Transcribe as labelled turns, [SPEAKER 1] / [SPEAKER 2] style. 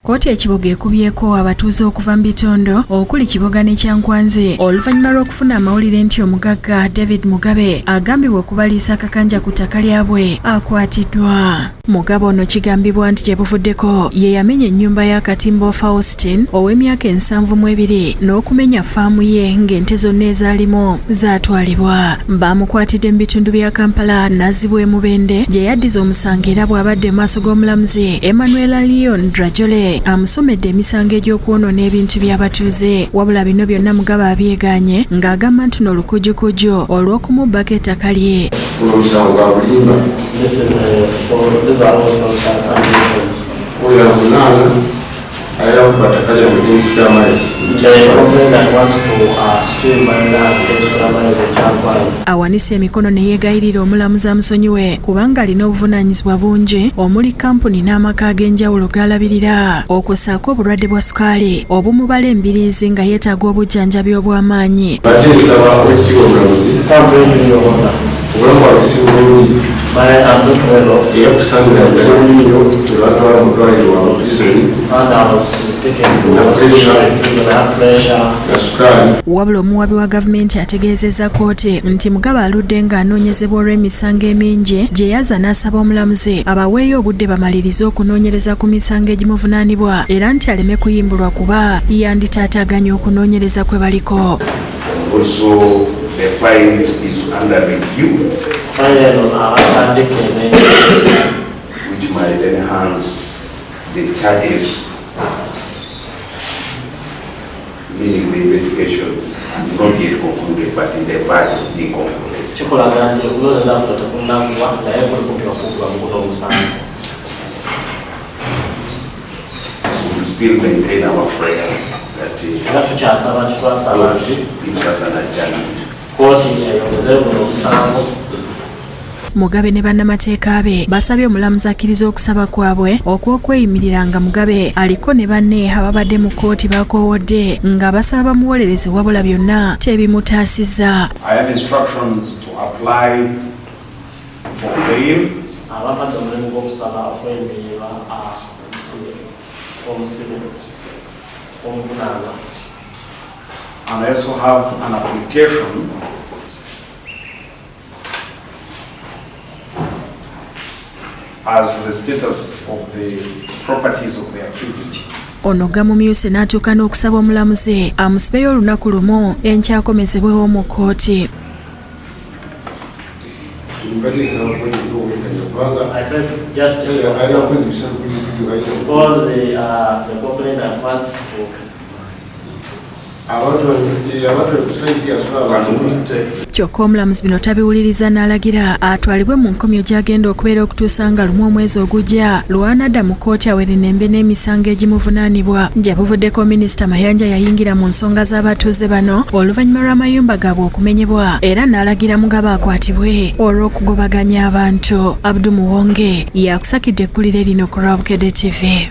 [SPEAKER 1] Kooti ekibuga ekubyeko abatuuze okuva mu bitondo okuli Kiboga ne Kyankwanzi oluvannyuma lw'okufuna amawulire nti omugagga David Mugabe agambibwa okubaliisa akakanja ku ttaka lyabwe akwatiddwa. Mugabe ono kigambibwa nti gye buvuddeko ye yamenya ennyumba ya Katimbo Faustin ow'emyaka 72 n'okumenya faamu ye ng'ente zonna ezaalimu zaatwalibwa. Baamukwatidde mu bitundu bya Kampala n'azzibwa e Mubende gye yaddiza omusango era bw'abadde mu maaso g'omulamuzi Emmanuel Leon Drajole amusomedde emisango egy'okwonoona ebintu by'abatuuze. Wabula bino byonna Mugabe abyeganye ng'agamba nti n'olukujjukujju olw'okumubbako ettaka lye. Awanise emikono ne yeegayirira omulamuzi amusonyiwe kubanga alina obuvunaanyizibwa bungi omuli kampuni n'amaka ag'enjawulo g'alabirira okussaako obulwadde bwa sukaali obumubala embiriizi nga yeetaaga obujjanjabi obw'amaanyi.
[SPEAKER 2] Badde nsaba ekitiibwa omulamuzi obulamu bwabwe si bulungi era kusangira nnyo tebatwala mu ddwaliro wa prison na sukaali.
[SPEAKER 1] Wabula omuwabi wa gavumenti ategeezezza kooti nti Mugabe aludde ng'anoonyezebwa olw'emisango emingi gye yaza n'asaba omulamuzi abaweeyo obudde bamalirize okunoonyereza ku misango egimuvunaanibwa era nti aleme kuyimbulwa kuba yanditaataaganya okunoonyereza kwe baliko.
[SPEAKER 3] Also, the file is under review, which might enhance the charges, meaning the investigations are not yet concluded, but in the file being concluded. We still maintain our prayer that gives us an adjournment.
[SPEAKER 1] Mugabe ne bannamateeka be basabye omulamuzi akkiriza okusaba kwabwe okw'okweyimirira nga Mugabe aliko ne banne ababadde mu kooti bakoowodde nga basaba bamuwolereze wabula byonna tebimutaasizza.
[SPEAKER 4] I have instructions to apply for bail. And I also have an application as to the status of the properties of the accused.
[SPEAKER 1] Ono gamumyuse n'atuuka n'okusaba omulamuzi amusibeyo olunaku lumu enkyakomezebwewo mu kooti. Kyokka omulamuzi bino tabiwuliriza n'alagira atwalibwe mu nkomyo gy'agenda okubeera okutuusa nga lumu omwezi ogujja lw'anadda mu kooti awere nembe n'emisango egimuvunaanibwa. Gye buvuddeko Minisita Mayanja yayingira mu nsonga z'abatuuze bano oluvannyuma lw'amayumba gaabwe okumenyebwa era n'alagira Mugabe akwatibwe olw'okugobaganya abantu. Abdul Muwonge yakusakidde eggulire lino ku Rabukedde TV.